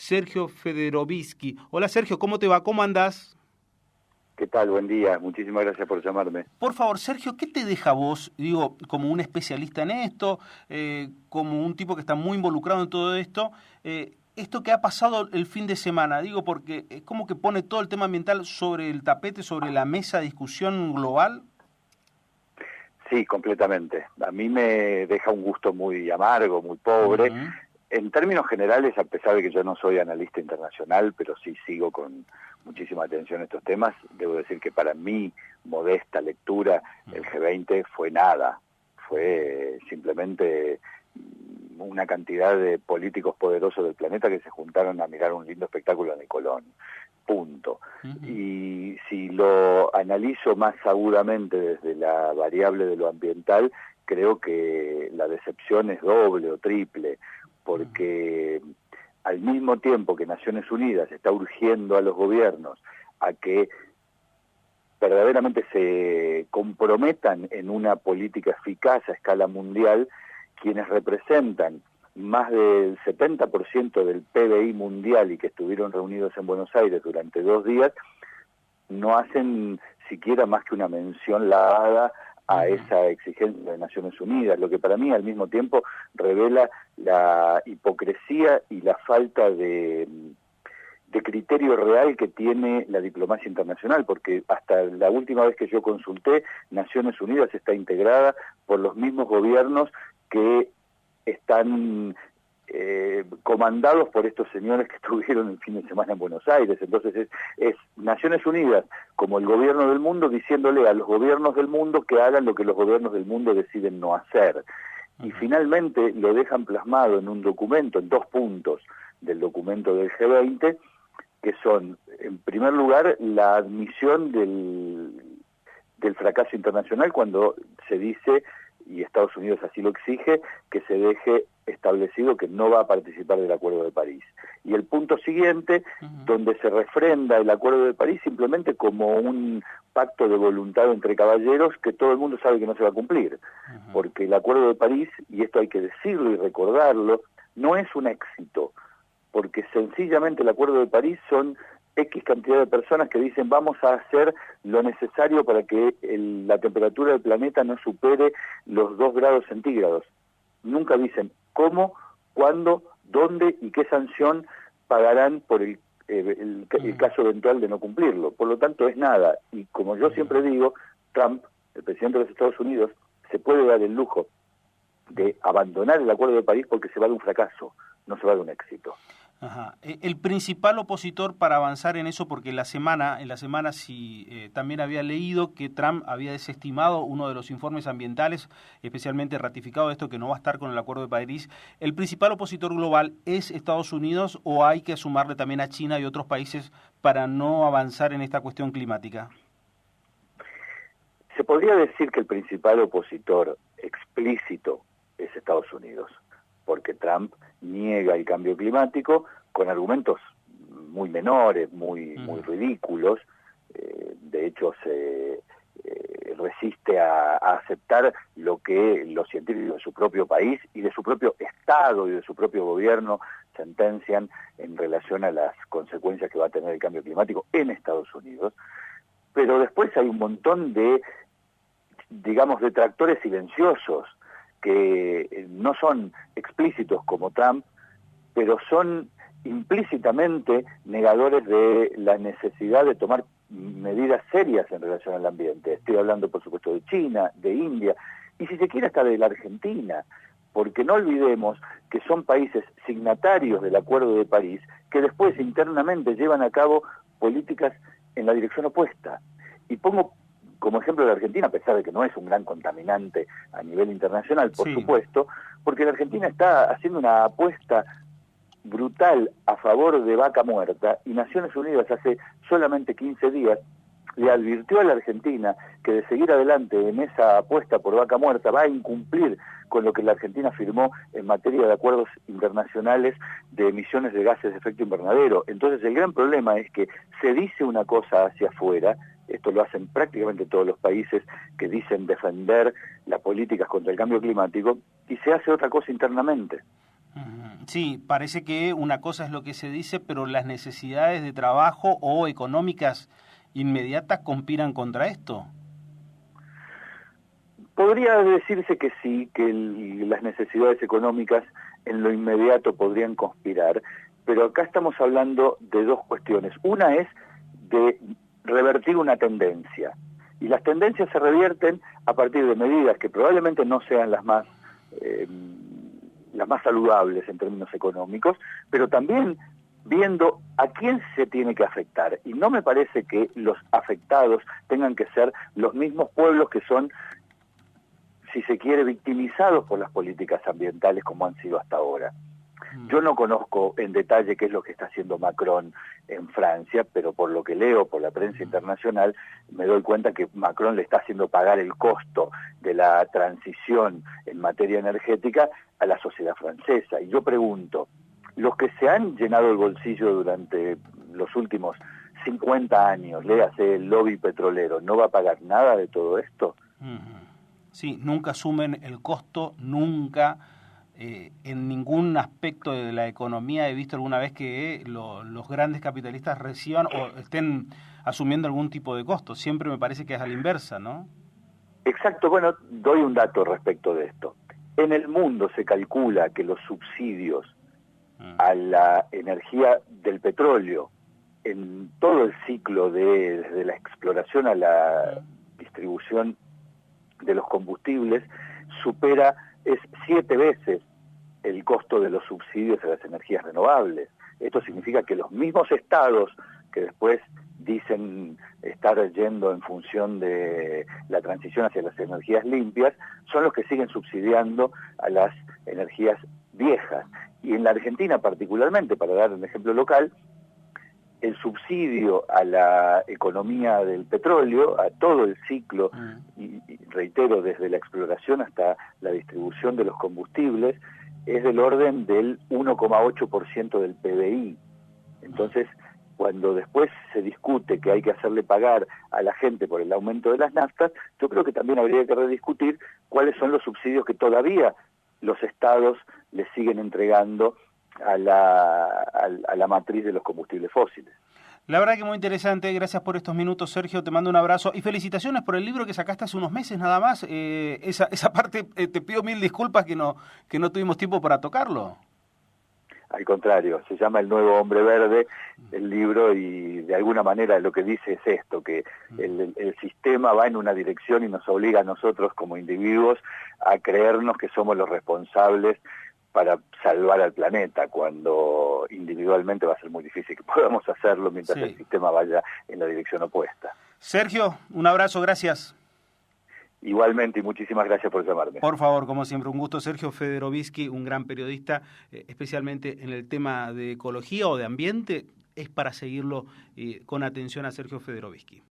Sergio Federovisky. Hola Sergio, ¿cómo te va? ¿Cómo andás? ¿Qué tal? Buen día. Muchísimas gracias por llamarme. Por favor, Sergio, ¿qué te deja vos, digo, como un especialista en esto, como un tipo que está muy involucrado en todo esto, esto que ha pasado el fin de semana? Digo, porque es como que pone todo el tema ambiental sobre el tapete, sobre la mesa de discusión global. Sí, completamente. A mí me deja un gusto muy amargo, muy pobre. Ujú. En términos generales, a pesar de que yo no soy analista internacional, pero sí sigo con muchísima atención estos temas, debo decir que para mi modesta lectura, el G20 fue nada. Fue simplemente una cantidad de políticos poderosos del planeta que se juntaron a mirar un lindo espectáculo en el Colón. Punto. Ujú. Y si lo analizo más agudamente desde la variable de lo ambiental, creo que la decepción es doble o triple, porque al mismo tiempo que Naciones Unidas está urgiendo a los gobiernos a que verdaderamente se comprometan en una política eficaz a escala mundial, quienes representan más del 70% del PBI mundial y que estuvieron reunidos en Buenos Aires durante 2 días, no hacen siquiera más que una mención lavada a esa exigencia de Naciones Unidas, lo que para mí al mismo tiempo revela la hipocresía y la falta de criterio real que tiene la diplomacia internacional, porque hasta la última vez que yo consulté, Naciones Unidas está integrada por los mismos gobiernos que están comandados por estos señores que estuvieron el fin de semana en Buenos Aires. Entonces es Naciones Unidas como el gobierno del mundo diciéndole a los gobiernos del mundo que hagan lo que los gobiernos del mundo deciden no hacer. Y finalmente lo dejan plasmado en un documento, en 2 puntos del documento del G20, que son, en primer lugar, la admisión del fracaso internacional cuando se dice, y Estados Unidos así lo exige, que se deje establecido que no va a participar del Acuerdo de París. Y el punto siguiente, donde se refrenda el Acuerdo de París simplemente como un pacto de voluntad entre caballeros que todo el mundo sabe que no se va a cumplir. Porque el Acuerdo de París, y esto hay que decirlo y recordarlo, no es un éxito, porque sencillamente el Acuerdo de París son X cantidad de personas que dicen vamos a hacer lo necesario para que la temperatura del planeta no supere los 2 grados centígrados. Nunca dicen cómo, cuándo, dónde y qué sanción pagarán por el caso eventual de no cumplirlo. Por lo tanto es nada. Y como yo siempre digo, Trump, el presidente de los Estados Unidos, se puede dar el lujo de abandonar el Acuerdo de París porque se va de un fracaso, no se va de un éxito. Ajá. El principal opositor para avanzar en eso, porque en la semana sí también había leído que Trump había desestimado uno de los informes ambientales, especialmente ratificado esto que no va a estar con el Acuerdo de París. ¿El principal opositor global es Estados Unidos o hay que sumarle también a China y otros países para no avanzar en esta cuestión climática? Se podría decir que el principal opositor explícito es Estados Unidos, porque Trump niega el cambio climático con argumentos muy menores, muy ridículos. De hecho, se resiste a aceptar lo que los científicos de su propio país y de su propio Estado y de su propio gobierno sentencian en relación a las consecuencias que va a tener el cambio climático en Estados Unidos. Pero después hay un montón de, digamos, detractores silenciosos que no son explícitos como Trump, pero son implícitamente negadores de la necesidad de tomar medidas serias en relación al ambiente. Estoy hablando, por supuesto, de China, de India, y si se quiere hasta de la Argentina, porque no olvidemos que son países signatarios del Acuerdo de París que después internamente llevan a cabo políticas en la dirección opuesta. Y pongo como ejemplo la Argentina, a pesar de que no es un gran contaminante a nivel internacional, por supuesto, porque la Argentina está haciendo una apuesta brutal a favor de Vaca Muerta, y Naciones Unidas hace solamente 15 días le advirtió a la Argentina que de seguir adelante en esa apuesta por Vaca Muerta va a incumplir con lo que la Argentina firmó en materia de acuerdos internacionales de emisiones de gases de efecto invernadero. Entonces el gran problema es que se dice una cosa hacia afuera, esto lo hacen prácticamente todos los países que dicen defender las políticas contra el cambio climático, y se hace otra cosa internamente. Sí, parece que una cosa es lo que se dice, pero las necesidades de trabajo o económicas inmediatas conspiran contra esto. Podría decirse que sí, que las necesidades económicas en lo inmediato podrían conspirar, pero acá estamos hablando de dos cuestiones. Una es de revertir una tendencia, y las tendencias se revierten a partir de medidas que probablemente no sean las más saludables en términos económicos, pero también viendo a quién se tiene que afectar. Y no me parece que los afectados tengan que ser los mismos pueblos que son, si se quiere, victimizados por las políticas ambientales como han sido hasta ahora. Yo no conozco en detalle qué es lo que está haciendo Macron en Francia, pero por lo que leo por la prensa internacional, me doy cuenta que Macron le está haciendo pagar el costo de la transición en materia energética a la sociedad francesa. Y yo pregunto, los que se han llenado el bolsillo durante los últimos 50 años, léase el lobby petrolero, ¿no va a pagar nada de todo esto? Sí, nunca asumen el costo, nunca, en ningún aspecto de la economía he visto alguna vez que los grandes capitalistas reciban o estén asumiendo algún tipo de costo. Siempre me parece que es a la inversa, ¿no? Exacto, bueno, doy un dato respecto de esto. En el mundo se calcula que los subsidios a la energía del petróleo en todo el ciclo desde la exploración a la distribución de los combustibles es 7 veces el costo de los subsidios a las energías renovables. Esto significa que los mismos estados que después dicen estar yendo en función de la transición hacia las energías limpias son los que siguen subsidiando a las energías viejas. Y en la Argentina particularmente, para dar un ejemplo local, el subsidio a la economía del petróleo, a todo el ciclo, y reitero, desde la exploración hasta la distribución de los combustibles, es del orden del 1,8% del PBI. Entonces, cuando después se discute que hay que hacerle pagar a la gente por el aumento de las naftas, yo creo que también habría que rediscutir cuáles son los subsidios que todavía los estados le siguen entregando a la matriz de los combustibles fósiles. La verdad que muy interesante, gracias por estos minutos, Sergio, te mando un abrazo y felicitaciones por el libro que sacaste hace unos meses nada más. Esa parte te pido mil disculpas que no tuvimos tiempo para tocarlo. Al contrario, se llama El Nuevo Hombre Verde, el libro, y de alguna manera lo que dice es esto, que el sistema va en una dirección y nos obliga a nosotros como individuos a creernos que somos los responsables para salvar al planeta, cuando individualmente va a ser muy difícil que podamos hacerlo mientras el sistema vaya en la dirección opuesta. Sergio, un abrazo, gracias. Igualmente, y muchísimas gracias por llamarme. Por favor, como siempre, un gusto. Sergio Federovisky, un gran periodista, especialmente en el tema de ecología o de ambiente, es para seguirlo con atención a Sergio Federovisky.